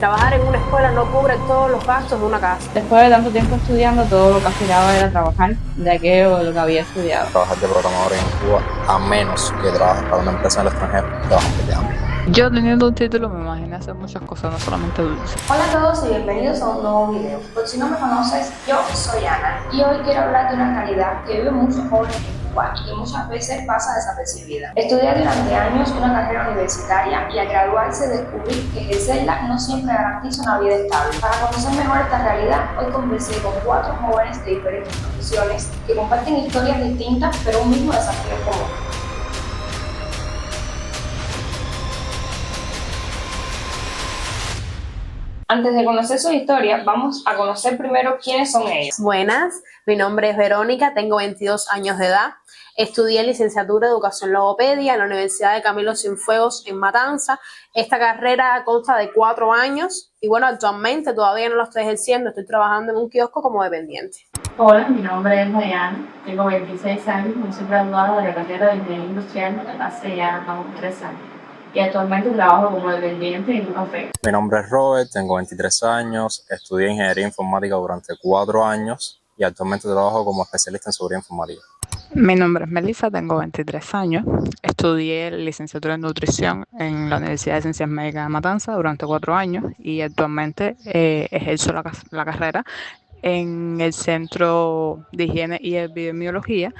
Trabajar en una escuela no cubre todos los gastos de una casa. Después de tanto tiempo estudiando, todo lo que aspiraba era trabajar de aquello lo que había estudiado. Trabajar de programador en Cuba, a menos que trabajes para una empresa en el extranjero, te vas a meter hambre. Yo teniendo un título me imaginé hacer muchas cosas, no solamente dulces. Hola a todos y bienvenidos a un nuevo video. Por si no me conoces, yo soy Ana y hoy quiero hablar de una realidad que viven muchos jóvenes en Cuba y que muchas veces pasa desapercibida. Estudié durante años una carrera universitaria y al graduarse descubrí que ejercerla no siempre garantiza una vida estable. Para conocer mejor esta realidad, hoy conversé con 4 jóvenes de diferentes profesiones que comparten historias distintas pero un mismo desafío en común. Antes de conocer su historia, vamos a conocer primero quiénes son ellos. Buenas, mi nombre es Verónica, tengo 22 años de edad. Estudié licenciatura de Educación Logopedia en la Universidad de Camilo Cienfuegos en Matanza. Esta carrera consta de 4 años y bueno, actualmente todavía no lo estoy ejerciendo, estoy trabajando en un kiosco como dependiente. Hola, mi nombre es Mariana, tengo 26 años y soy graduada de la carrera de Ingeniería Industrial hace ya 3 años. Y actualmente trabajo como dependiente en un café. Mi nombre es Robert, tengo 23 años, estudié Ingeniería Informática durante 4 años y actualmente trabajo como especialista en seguridad informática. Mi nombre es Melissa, tengo 23 años, estudié licenciatura en nutrición en la Universidad de Ciencias Médicas de Matanza durante 4 años y actualmente ejerzo la carrera en el Centro de Higiene y Epidemiología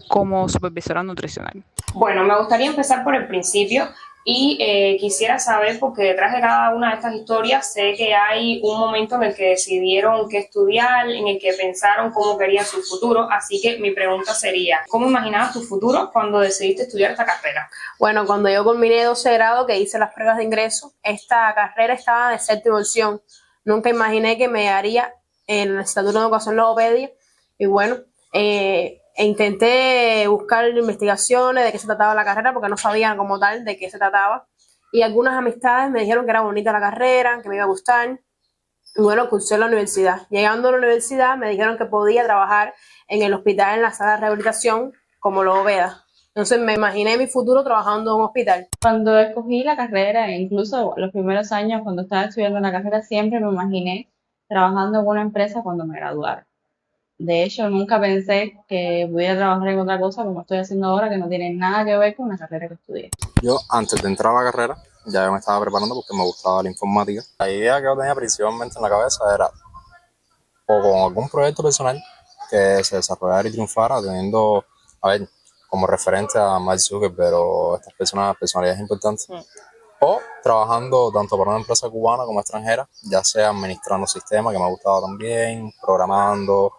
como supervisora nutricional. Bueno, me gustaría empezar por el principio y quisiera saber, porque detrás de cada una de estas historias sé que hay un momento en el que decidieron qué estudiar, en el que pensaron cómo querían su futuro, así que mi pregunta sería, ¿cómo imaginabas tu futuro cuando decidiste estudiar esta carrera? Bueno, cuando yo culminé 12 grado, que hice las pruebas de ingreso, esta carrera estaba de séptima opción. Nunca imaginé que me haría en la licenciatura de Educación Logopedia y bueno, intenté buscar investigaciones de qué se trataba la carrera porque no sabía como tal de qué se trataba y algunas amistades me dijeron que era bonita la carrera, que me iba a gustar y bueno, cursé la universidad. Llegando a la universidad me dijeron que podía trabajar en el hospital en la sala de rehabilitación como logopeda. Entonces me imaginé mi futuro trabajando en un hospital. Cuando escogí la carrera, incluso los primeros años cuando estaba estudiando la carrera, siempre me imaginé trabajando en una empresa cuando me graduara. De hecho, nunca pensé que pudiera trabajar en otra cosa como estoy haciendo ahora, que no tiene nada que ver con la carrera que estudié. Yo, antes de entrar a la carrera, ya me estaba preparando porque me gustaba la informática. La idea que yo tenía principalmente en la cabeza era o con algún proyecto personal que se desarrollara y triunfara, teniendo, a ver, como referente a Mark Zuckerberg o estas personalidades importantes, o trabajando tanto para una empresa cubana como extranjera, ya sea administrando sistemas, que me ha gustado también, programando,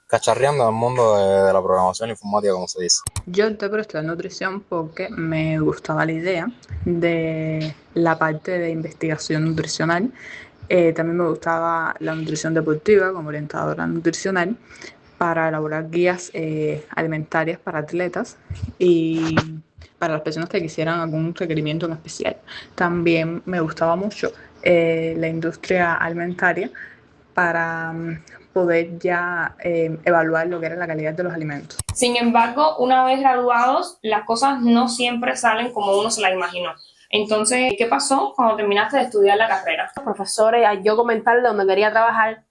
cacharreando en el mundo de la programación informática, como se dice. Yo opté por estudiar nutrición porque me gustaba la idea de la parte de investigación nutricional. También me gustaba la nutrición deportiva como orientadora nutricional para elaborar guías alimentarias para atletas y para las personas que quisieran algún requerimiento en especial. También me gustaba mucho la industria alimentaria para poder ya evaluar lo que era la calidad de los alimentos. Sin embargo, una vez graduados, las cosas no siempre salen como uno se las imaginó. Entonces, ¿qué pasó cuando terminaste de estudiar la carrera? Los profesores, al yo comentarle dónde quería trabajar,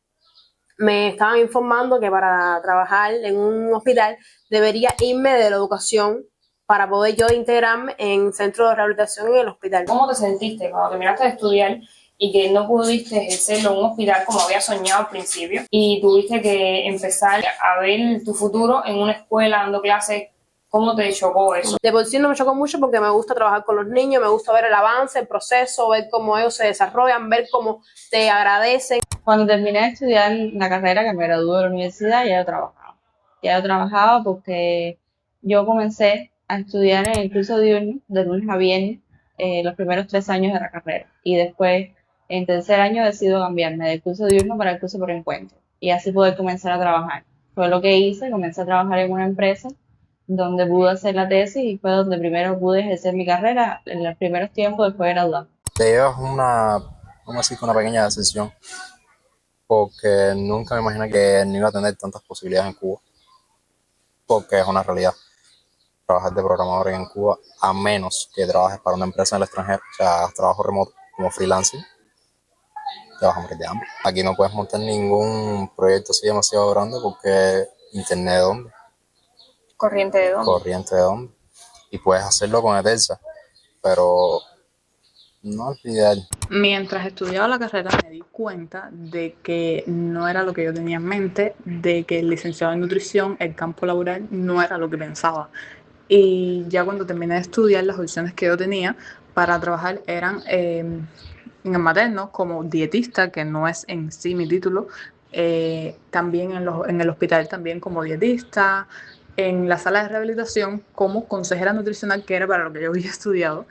me estaban informando que para trabajar en un hospital debería irme de la educación para poder yo integrarme en centro de rehabilitación en el hospital. ¿Cómo te sentiste cuando terminaste de estudiar y que no pudiste ejercerlo en un hospital como habías soñado al principio y tuviste que empezar a ver tu futuro en una escuela dando clases? ¿Cómo te chocó eso? De por sí no me chocó mucho porque me gusta trabajar con los niños, me gusta ver el avance, el proceso, ver cómo ellos se desarrollan, ver cómo te agradecen. Cuando terminé de estudiar la carrera, que me gradué de la universidad, ya yo trabajaba. Ya yo trabajaba porque yo comencé a estudiar en el curso diurno de lunes a viernes los primeros 3 años de la carrera. Y después, en tercer año, decido cambiarme del curso diurno para el curso por encuentro. Y así poder comenzar a trabajar. Fue lo que hice, comencé a trabajar en una empresa donde pude hacer la tesis y fue donde primero pude ejercer mi carrera en los primeros tiempos después de graduarme. Te llevas una pequeña decepción, porque nunca me imaginé que no iba a tener tantas posibilidades en Cuba, porque es una realidad. Trabajar de programador en Cuba, a menos que trabajes para una empresa en el extranjero, o sea, hagas trabajo remoto como freelancing, te vas a morir de hambre. Aquí no puedes montar ningún proyecto así demasiado grande porque internet de dónde, ¿Corriente de dónde? corriente de dónde. Y puedes hacerlo con Etelsa, pero no es lo ideal. Mientras estudiaba la carrera me di cuenta de que no era lo que yo tenía en mente, de que el licenciado en nutrición, el campo laboral, no era lo que pensaba. Y ya cuando terminé de estudiar, las opciones que yo tenía para trabajar eran en el materno como dietista, que no es en sí mi título, también en el hospital también como dietista, en la sala de rehabilitación como consejera nutricional, que era para lo que yo había estudiado,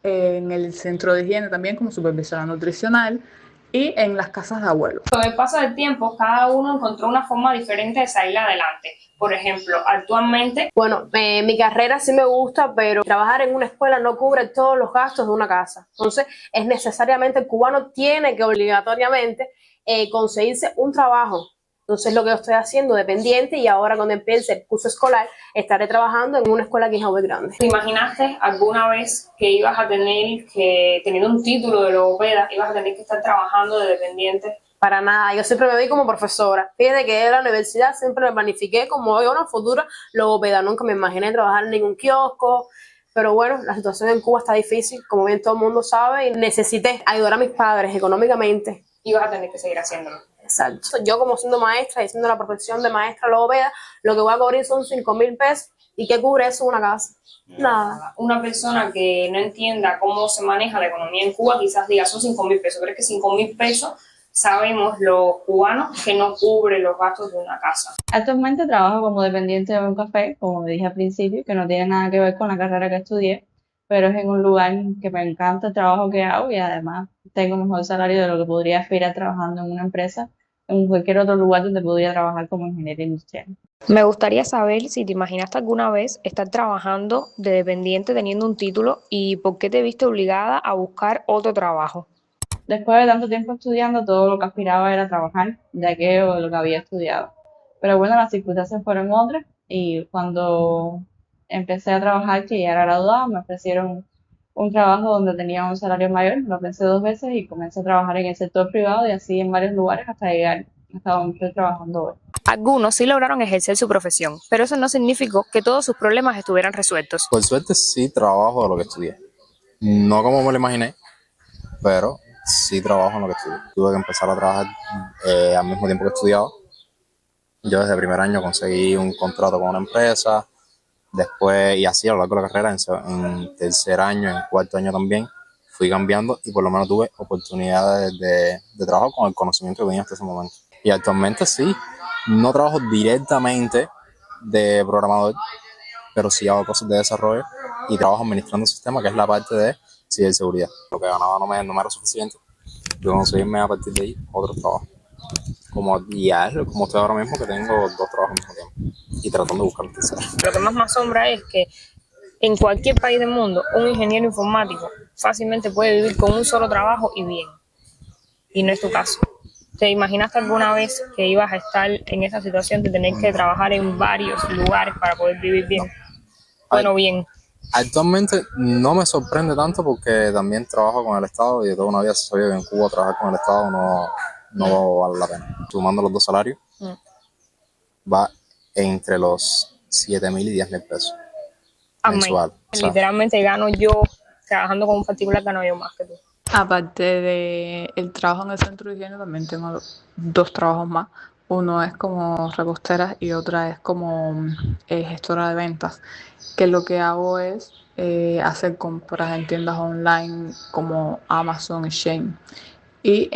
en el centro de higiene también como supervisora nutricional y en las casas de abuelos. Con el paso del tiempo, cada uno encontró una forma diferente de salir adelante. Por ejemplo, actualmente, Bueno, mi carrera sí me gusta, pero trabajar en una escuela no cubre todos los gastos de una casa. Entonces, es necesariamente, el cubano tiene que obligatoriamente conseguirse un trabajo. Entonces, lo que yo estoy haciendo dependiente, y ahora cuando empiece el curso escolar, estaré trabajando en una escuela que es muy grande. ¿te imaginaste alguna vez que ibas a tener que, teniendo un título de logopeda, ibas a tener que estar trabajando de dependiente? Para nada, yo siempre me vi como profesora. Fíjate que en la universidad siempre me planifiqué como yo una futura logopeda. Nunca me imaginé trabajar en ningún kiosco. Pero bueno, la situación en Cuba está difícil, como bien todo el mundo sabe, y necesité ayudar a mis padres económicamente. Ibas a tener que seguir haciéndolo. Exacto. Yo como siendo maestra y siendo la profesión de maestra logopeda, lo que voy a cubrir son 5.000 pesos. ¿Y qué cubre eso en una casa? Nada. Una persona que no entienda cómo se maneja la economía en Cuba quizás diga son 5.000 pesos, pero es que 5.000 pesos sabemos los cubanos que no cubre los gastos de una casa. Actualmente trabajo como dependiente de un café, como dije al principio, que no tiene nada que ver con la carrera que estudié, pero es en un lugar que me encanta el trabajo que hago y además tengo mejor salario de lo que podría aspirar trabajando en una empresa en cualquier otro lugar donde podría trabajar como ingeniero industrial. Me gustaría saber si te imaginaste alguna vez estar trabajando de dependiente teniendo un título y por qué te viste obligada a buscar otro trabajo. Después de tanto tiempo estudiando, todo lo que aspiraba era trabajar de aquello de lo que había estudiado. Pero bueno, las circunstancias fueron otras y cuando empecé a trabajar, que ya era graduada, me ofrecieron un trabajo donde tenía un salario mayor, lo pensé 2 veces y comencé a trabajar en el sector privado y así en varios lugares hasta llegar hasta donde estoy trabajando hoy. Algunos sí lograron ejercer su profesión, pero eso no significó que todos sus problemas estuvieran resueltos. Por suerte sí trabajo de lo que estudié. No como me lo imaginé, pero sí trabajo en lo que estudié. Tuve que empezar a trabajar al mismo tiempo que estudiaba. Yo desde el primer año conseguí un contrato con una empresa, después, y así a lo largo de la carrera, en tercer año, en cuarto año también, fui cambiando y por lo menos tuve oportunidades de trabajo con el conocimiento que tenía hasta ese momento. Y actualmente sí, no trabajo directamente de programador, pero sí hago cosas de desarrollo y trabajo administrando sistemas, que es la parte de ciberseguridad. Lo que ganaba no me era suficiente. Yo conseguirme a partir de ahí otro trabajo. Como diario, como estoy ahora mismo, que tengo 2 trabajos al mismo tiempo y tratando de buscar un tercero. Lo que más me asombra es que en cualquier país del mundo un ingeniero informático fácilmente puede vivir con un solo trabajo y bien. Y no es tu caso. ¿Te imaginaste alguna vez que ibas a estar en esa situación de tener que trabajar en varios lugares para poder vivir bien? Bueno, bien. Actualmente no me sorprende tanto porque también trabajo con el Estado y de toda una vida se sabía que en Cuba trabajar con el Estado no vale la pena. Sumando los 2 salarios, va entre los 7.000 y 10.000 pesos mensual. O sea, Literalmente gano yo, trabajando con un particular, gano yo más que tú. Aparte del trabajo en el centro de higiene, también tengo 2 trabajos más. Uno es como repostera y otra es como gestora de ventas, que lo que hago es hacer compras en tiendas online como Amazon y Shein. Y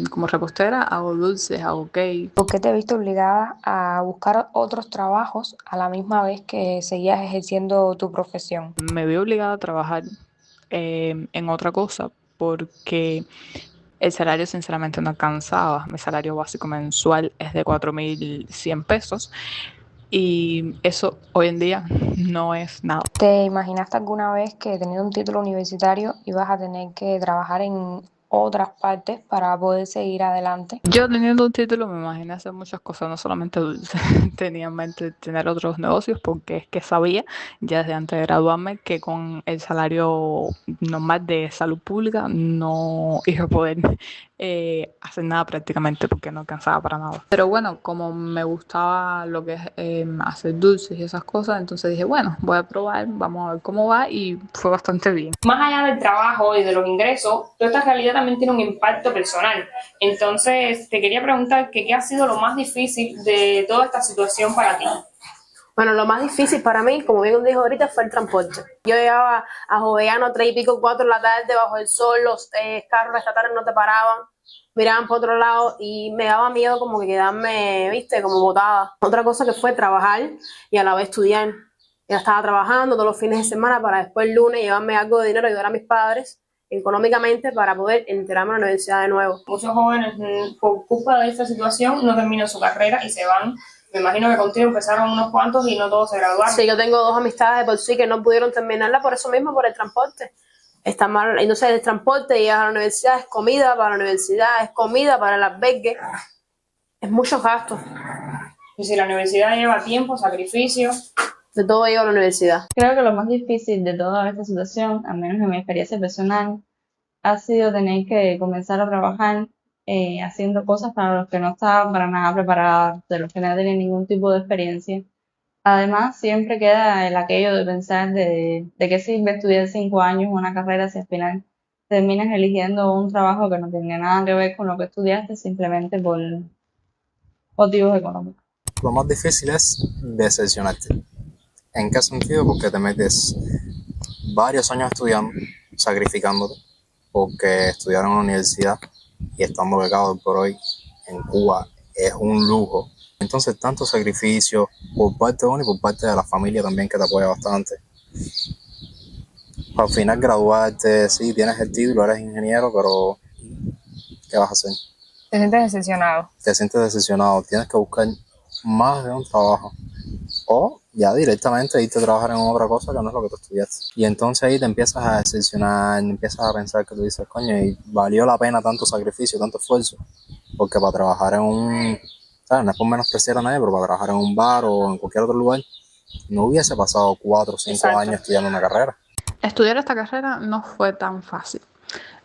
como repostera hago dulces, hago cake. ¿Por qué te viste obligada a buscar otros trabajos a la misma vez que seguías ejerciendo tu profesión? Me vi obligada a trabajar en otra cosa porque el salario sinceramente no alcanzaba. Mi salario básico mensual es de 4.100 pesos y eso hoy en día no es nada. ¿Te imaginaste alguna vez que teniendo un título universitario ibas a tener que trabajar en otras partes para poder seguir adelante? Yo teniendo un título me imaginé hacer muchas cosas, no solamente dulce. Tenía en mente tener otros negocios porque es que sabía ya desde antes de graduarme que con el salario normal de salud pública no iba a poder hacer nada prácticamente porque no alcanzaba para nada. Pero bueno, como me gustaba lo que es hacer dulces y esas cosas, entonces dije, bueno, voy a probar, vamos a ver cómo va y fue bastante bien. Más allá del trabajo y de los ingresos, toda esta realidad también tiene un impacto personal. Entonces, te quería preguntar que qué ha sido lo más difícil de toda esta situación para ti. Bueno, lo más difícil para mí, como bien dijo ahorita, fue el transporte. Yo llegaba a Jovellanos 3 y pico, 4 de la tarde, bajo el sol, los carros estatales no te paraban, miraban por otro lado y me daba miedo como que quedarme, viste, como botada. Otra cosa que fue trabajar y a la vez estudiar. Ya estaba trabajando todos los fines de semana para después el lunes llevarme algo de dinero, ayudar a mis padres económicamente para poder enterarme a la universidad de nuevo. Muchos jóvenes, por culpa de esta situación, no terminan su carrera y se van. Me imagino que contigo empezaron unos cuantos y no todos se graduaron. Sí, yo tengo 2 amistades de por sí que no pudieron terminarla por eso mismo, por el transporte. Está mal, entonces el transporte, llegas a la universidad, es comida para la universidad, es comida para el albergue, es muchos gastos, Y si la universidad lleva tiempo, sacrificio. de todo ello a la universidad. Creo que lo más difícil de toda esta situación, al menos en mi experiencia personal, ha sido tener que comenzar a trabajar haciendo cosas para los que no estaba para nada preparada, de los que no tenía ningún tipo de experiencia. Además, siempre queda el aquello de pensar de qué sirve estudiar 5 años una carrera si al final terminas eligiendo un trabajo que no tenía nada que ver con lo que estudiaste simplemente por motivos económicos. Lo más difícil es decepcionarte. ¿En qué sentido? Porque te metes varios años estudiando, sacrificándote, porque estudiar en una universidad y estando becado hoy por hoy en Cuba es un lujo. Entonces, tanto sacrificio por parte de uno y por parte de la familia también, que te apoya bastante. Al final graduarte, sí, tienes el título, eres ingeniero, pero ¿qué vas a hacer? ¿Te sientes decepcionado? Te sientes decepcionado, tienes que buscar más de un trabajo. O ya directamente irte a trabajar en otra cosa que no es lo que tú estudiaste. Y entonces ahí te empiezas a decepcionar, empiezas a pensar que tú dices, coño, y valió la pena tanto sacrificio, tanto esfuerzo. Porque para trabajar en un, ¿sabes? No es por menospreciar a nadie, pero para trabajar en un bar o en cualquier otro lugar, no hubiese pasado 4 o 5 Exacto. años estudiando una carrera. Estudiar esta carrera no fue tan fácil.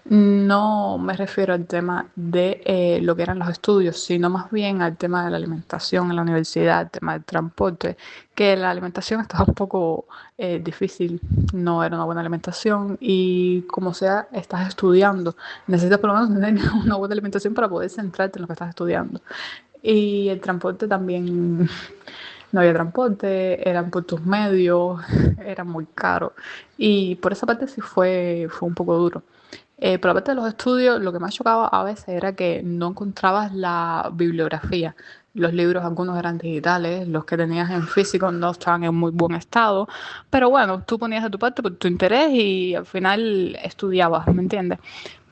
No me refiero al tema de lo que eran los estudios, sino más bien al tema de la alimentación en la universidad, al tema del transporte, que la alimentación estaba un poco difícil, no era una buena alimentación y como sea, estás estudiando, necesitas por lo menos tener una buena alimentación para poder centrarte en lo que estás estudiando. Y el transporte también, no había transporte, eran por tus medios, era muy caro y por esa parte sí fue un poco duro. Por la parte de los estudios, lo que más chocaba a veces era que no encontrabas la bibliografía. Los libros, algunos eran digitales, los que tenías en físico no estaban en muy buen estado, pero bueno, tú ponías de tu parte por tu interés y al final estudiabas, ¿me entiendes?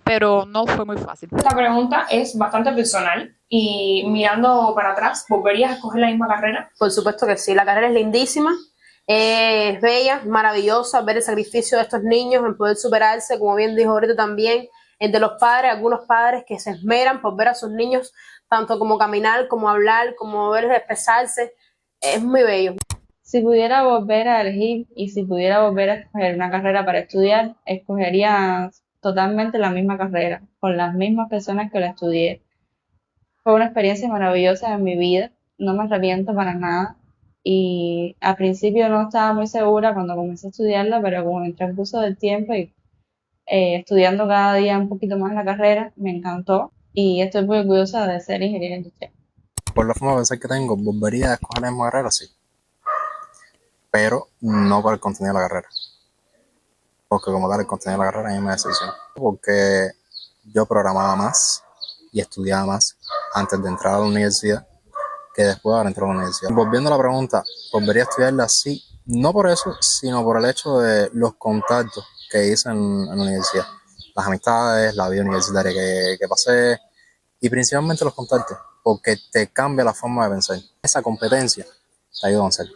Pero no fue muy fácil. Esta pregunta es bastante personal y mirando para atrás, ¿volverías a escoger la misma carrera? Por supuesto que sí, la carrera es lindísima, es bella, maravillosa, ver el sacrificio de estos niños en poder superarse, como bien dijo ahorita también, entre los padres, algunos padres que se esmeran por ver a sus niños, tanto como caminar, como hablar, como verles expresarse, es muy bello. Si pudiera volver a elegir y si pudiera volver a escoger una carrera para estudiar, escogería totalmente la misma carrera, con las mismas personas que la estudié. Fue una experiencia maravillosa en mi vida, no me arrepiento para nada y al principio no estaba muy segura cuando comencé a estudiarla, pero con el transcurso del tiempo y estudiando cada día un poquito más la carrera, me encantó y estoy muy orgullosa de ser ingeniera industrial. Por la forma de pensar que tengo, volvería a escoger la misma carrera, sí. Pero no por el contenido de la carrera. Porque como tal el contenido de la carrera a mí me decepciona. Porque yo programaba más y estudiaba más antes de entrar a la universidad que después de haber entrado a la universidad. Volviendo a la pregunta, ¿volvería a estudiarla? Sí. No por eso, sino por el hecho de los contactos que hice en la universidad. Las amistades, la vida universitaria que pasé y principalmente los contactos. Porque te cambia la forma de pensar. Esa competencia te ayuda a avanzar.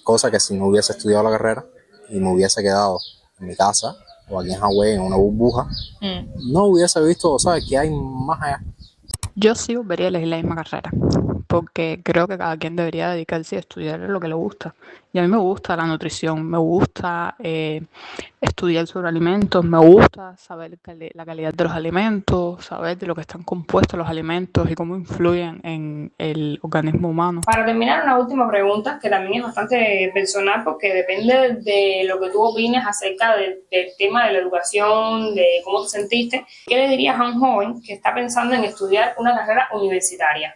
Cosa que si no hubiese estudiado la carrera y me hubiese quedado en mi casa o aquí en Hawái, en una burbuja, no hubiese visto, ¿sabes?, que hay más allá. Yo sí volvería a elegir la misma carrera, porque creo que cada quien debería dedicarse a estudiar lo que le gusta. Y a mí me gusta la nutrición, me gusta estudiar sobre alimentos, me gusta saber la calidad de los alimentos, saber de lo que están compuestos los alimentos y cómo influyen en el organismo humano. Para terminar, una última pregunta que también es bastante personal porque depende de lo que tú opines acerca del tema de la educación, de cómo te sentiste. ¿Qué le dirías a un joven que está pensando en estudiar una carrera universitaria?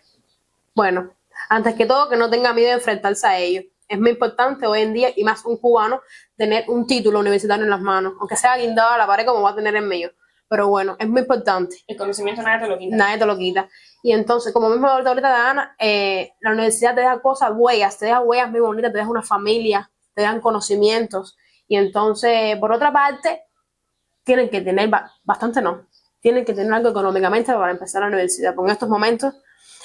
Bueno, antes que todo, que no tenga miedo de enfrentarse a ello. Es muy importante hoy en día, y más un cubano, tener un título universitario en las manos, aunque sea guindado a la pared como va a tener en medio. Pero bueno, es muy importante. El conocimiento nadie te lo quita. Nadie te lo quita. Y entonces, como mismo ahorita Ana, la universidad te deja cosas, huellas, te deja huellas muy bonitas, te deja una familia, te dan conocimientos. Y entonces, por otra parte, tienen que tener, tienen que tener algo económicamente para empezar la universidad. Porque en estos momentos,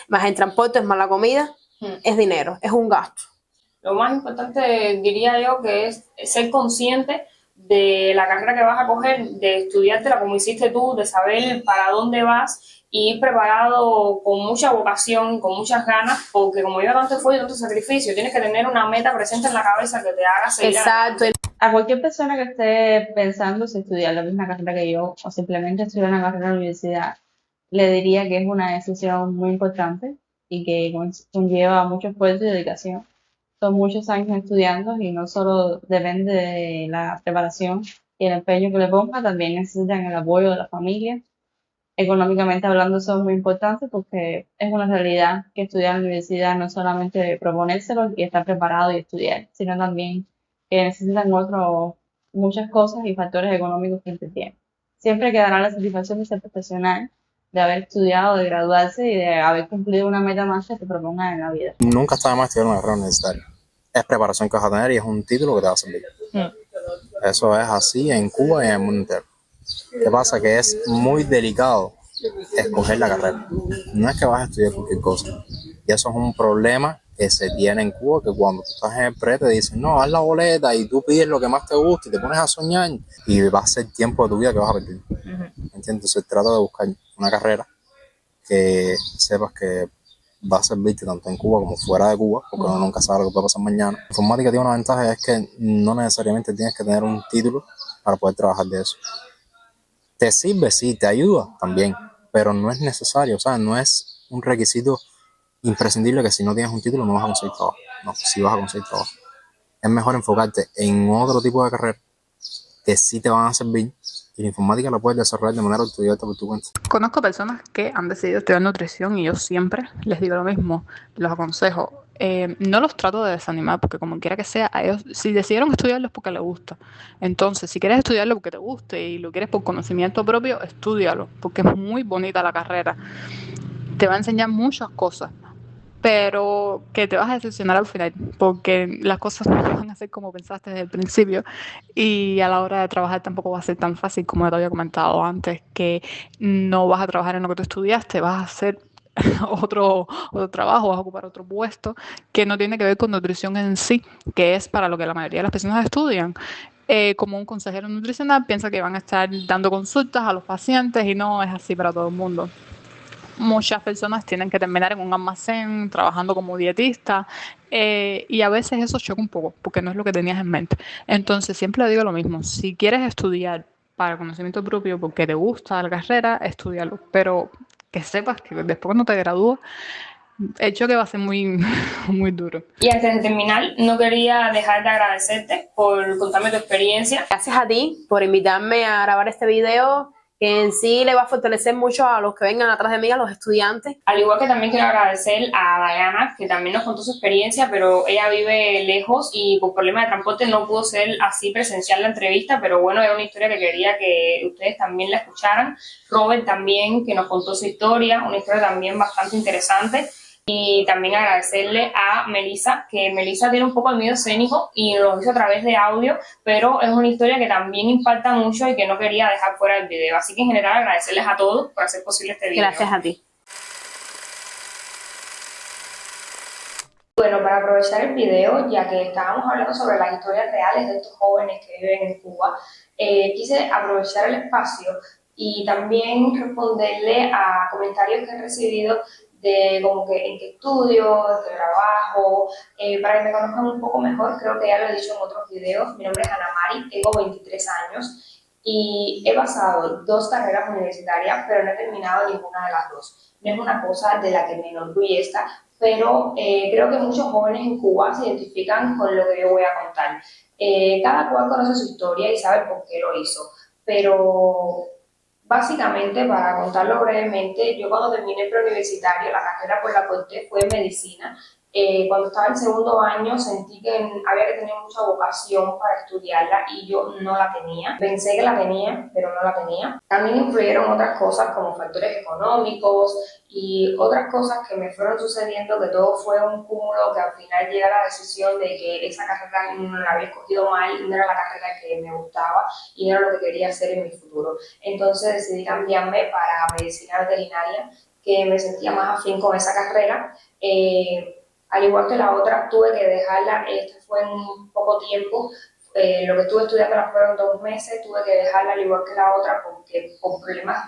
más el transporte, más la comida, es dinero, es un gasto. Lo más importante, diría yo, que es ser consciente de la carrera que vas a coger, de estudiártela como hiciste tú, de saber para dónde vas y ir preparado con mucha vocación, con muchas ganas, porque como lleva tanto esfuerzo y tanto sacrificio, tienes que tener una meta presente en la cabeza que te haga seguir. Exacto. A cualquier persona que esté pensando si estudiar la misma carrera que yo o simplemente estudiar una carrera en la universidad, le diría que es una decisión muy importante y que conlleva mucho esfuerzo y dedicación. Son muchos años estudiando y no solo depende de la preparación y el empeño que le ponga, también necesitan el apoyo de la familia. Económicamente hablando, son muy importantes porque es una realidad que estudiar en la universidad no es solamente proponérselo y estar preparado y estudiar, sino también que necesitan muchas cosas y factores económicos que intervienen. Siempre quedará la satisfacción de ser profesional, de haber estudiado, de graduarse y de haber cumplido una meta más que te propongan en la vida. Nunca está de más estudiar una carrera universitaria. Es preparación que vas a tener y es un título que te va a servir. Eso es así en Cuba y en el mundo entero. ¿Qué pasa? Que es muy delicado escoger la carrera. No es que vas a estudiar cualquier cosa. Y eso es un problema que se tiene en Cuba, que cuando tú estás en el pre te dicen, no, haz la boleta y tú pides lo que más te guste y te pones a soñar y va a ser tiempo de tu vida que vas a perder. ¿Entiendes? Entonces trata de buscar una carrera que sepas que va a servirte tanto en Cuba como fuera de Cuba, porque uno nunca sabe lo que puede pasar mañana. La informática tiene una ventaja, es que no necesariamente tienes que tener un título para poder trabajar de eso. Te sirve, sí, te ayuda también, pero no es necesario, o sea, no es un requisito imprescindible que si no tienes un título no vas a conseguir trabajo. No, sí vas a conseguir trabajo. Es mejor enfocarte en otro tipo de carrera que sí te van a servir y la informática la puedes desarrollar de manera autodidacta por tu cuenta. Conozco personas que han decidido estudiar nutrición y yo siempre les digo lo mismo, los aconsejo. No los trato de desanimar porque como quiera que sea, a ellos, si decidieron estudiarlo es porque les gusta. Entonces, si quieres estudiarlo porque te guste y lo quieres por conocimiento propio, estúdialo, porque es muy bonita la carrera. Te va a enseñar muchas cosas, pero que te vas a decepcionar al final, porque las cosas no van a ser como pensaste desde el principio y a la hora de trabajar tampoco va a ser tan fácil como te había comentado antes, que no vas a trabajar en lo que tú estudiaste, vas a hacer otro trabajo, vas a ocupar otro puesto que no tiene que ver con nutrición en sí, que es para lo que la mayoría de las personas estudian. Como un consejero nutricional piensa que van a estar dando consultas a los pacientes y no es así para todo el mundo. Muchas personas tienen que terminar en un almacén trabajando como dietista y a veces eso choca un poco porque no es lo que tenías en mente. Entonces siempre le digo lo mismo, si quieres estudiar para conocimiento propio porque te gusta la carrera, estudialo, pero que sepas que después cuando te gradúes el choque va a ser muy, muy duro. Y antes de terminar, no quería dejar de agradecerte por contarme tu experiencia. Gracias a ti por invitarme a grabar este video, que en sí le va a fortalecer mucho a los que vengan atrás de mí, a los estudiantes. Al igual que también quiero agradecer a Diana, que también nos contó su experiencia, pero ella vive lejos y por problemas de transporte no pudo ser así presencial la entrevista, pero bueno, era una historia que quería que ustedes también la escucharan. Robert también, que nos contó su historia, una historia también bastante interesante. Y también agradecerle a Melissa, que Melissa tiene un poco de miedo escénico y lo hizo a través de audio, pero es una historia que también impacta mucho y que no quería dejar fuera del video. Así que en general agradecerles a todos por hacer posible este video. Gracias a ti. Bueno, bueno, para aprovechar el video, ya que estábamos hablando sobre las historias reales de estos jóvenes que viven en Cuba, quise aprovechar el espacio y también responderle a comentarios que he recibido de como que en qué estudio, en qué trabajo, para que me conozcan un poco mejor. Creo que ya lo he dicho en otros videos. Mi nombre es Ana Mari, tengo 23 años y he pasado 2 carreras universitarias, pero no he terminado ninguna de las 2. No es una cosa de la que me enorgullezca, pero creo que muchos jóvenes en Cuba se identifican con lo que yo voy a contar. Cada cual conoce su historia y sabe por qué lo hizo, pero básicamente, para contarlo brevemente, yo cuando terminé el preuniversitario, la carrera por la que opté fue medicina. Cuando estaba en segundo año sentí que había que tener mucha vocación para estudiarla y yo no la tenía. Pensé que la tenía, pero no la tenía. También influyeron otras cosas como factores económicos y otras cosas que me fueron sucediendo, que todo fue un cúmulo que al final llegué a la decisión de que esa carrera no la había escogido mal, no era la carrera que me gustaba y no era lo que quería hacer en mi futuro. Entonces decidí cambiarme para medicina veterinaria, que me sentía más afín con esa carrera. Al igual que la otra, tuve que dejarla, esta fue en poco tiempo, lo que estuve estudiando fueron 2 meses, tuve que dejarla al igual que la otra porque por problemas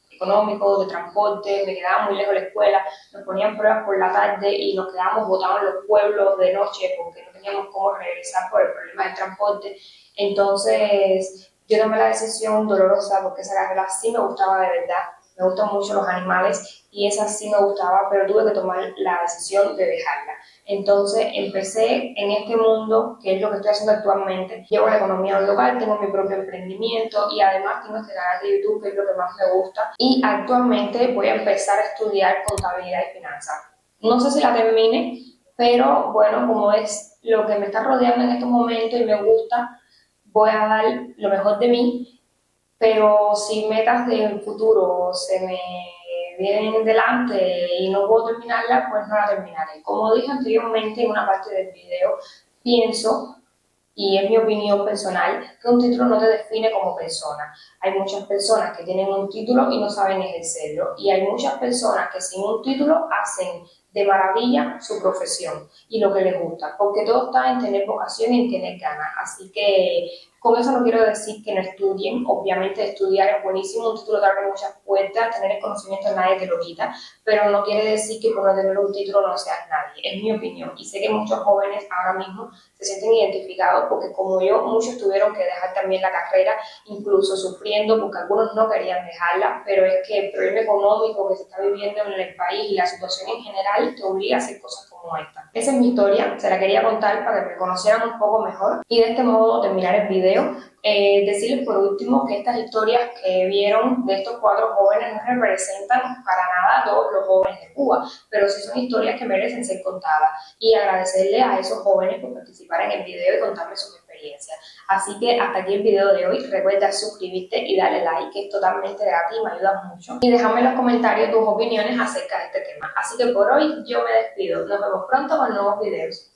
económicos, de transporte, me quedaba muy lejos de la escuela, nos ponían pruebas por la tarde y nos quedábamos botados en los pueblos de noche porque no teníamos cómo regresar por el problema del transporte. Entonces yo tomé la decisión dolorosa porque esa carrera sí me gustaba de verdad, me gustan mucho los animales y esa sí me gustaba, pero tuve que tomar la decisión de dejarla. Entonces empecé en este mundo, que es lo que estoy haciendo actualmente. Llevo la economía local, tengo mi propio emprendimiento y además tengo este canal de YouTube, que es lo que más me gusta. Y actualmente voy a empezar a estudiar contabilidad y finanzas. No sé si la termine, pero bueno, como es lo que me está rodeando en estos momentos y me gusta, voy a dar lo mejor de mí, pero si metas del futuro se me vienen delante y no puedo terminarla, pues no la terminaré. Como dije anteriormente en una parte del video, pienso, y es mi opinión personal, que un título no te define como persona. Hay muchas personas que tienen un título y no saben ejercerlo, y hay muchas personas que sin un título hacen de maravilla su profesión y lo que les gusta, porque todo está en tener vocación y en tener ganas. Así que con eso no quiero decir que no estudien, obviamente estudiar es buenísimo, un título te abre muchas puertas, tener el conocimiento nadie te lo quita, pero no quiere decir que por no tener un título no seas nadie, es mi opinión. Y sé que muchos jóvenes ahora mismo se sienten identificados porque como yo, muchos tuvieron que dejar también la carrera, incluso sufriendo porque algunos no querían dejarla, pero es que el problema económico que se está viviendo en el país y la situación en general te obliga a hacer cosas como esta. Esa es mi historia, se la quería contar para que me conocieran un poco mejor y de este modo terminar el video. Decirles por último que estas historias que vieron de estos 4 jóvenes no representan para nada a todos los jóvenes de Cuba, pero sí son historias que merecen ser contadas y agradecerle a esos jóvenes por participar en el video y contarme sus experiencias. Así que hasta aquí el video de hoy. Recuerda suscribirte y darle like, que es totalmente gratis y me ayuda mucho. Y déjame en los comentarios tus opiniones acerca de este tema. Así que por hoy yo me despido. Nos vemos pronto con nuevos videos.